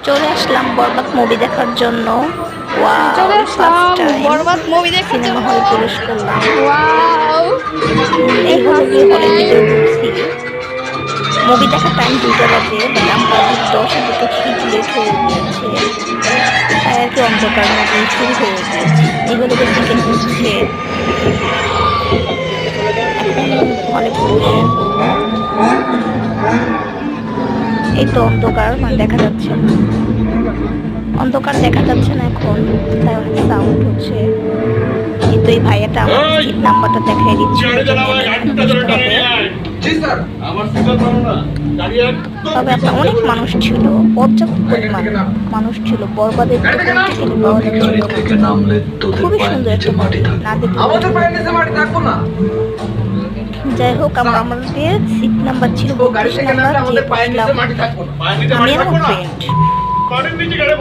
চলে আসলাম বরবাদ মুভি দেখার জন্য। চলে আসলাম বরবাদ মুভি দেখার সিনেমা জন্য। হলে প্রবেশ করলাম। ওয়াও, এই হলে গিয়ে হলের ভিতরে ঢুকছি। মুভি দেখার টাইম 2টা বাজে, বাট আমরা 10-এর দিকে ঠিক লেট হয়ে গিয়েছে, তাই আর কি অন্ধকার মুভি শুরু হয়ে গিয়েছে। এই হলে গিয়ে টিকিট হচ্ছে, এখন হলে প্রবেশ করবো। এই তো অন্ধকার, মানে দেখা যাচ্ছে না, অন্ধকার দেখা যাচ্ছে না এখন, তাই অনেক সাউন্ড হচ্ছে। কিন্তু এই ভাইয়াটা আমার সিট নাম্বারটা দেখাই দিচ্ছে, এখানে বসতে হবে। তবে আপনার অনেক মানুষ ছিল, পর্যাপ্ত পরিমাণ মানুষ ছিল। বরবাদের টিকিট পাওয়া যাচ্ছিল। খুবই সুন্দর একটা মুভি, না দেখলে। যাই হোক, আমাদের সিট নাম্বার ছিল 32 নাম্বার, যে বসলাম আমি আর আমার ফ্রেন্ড।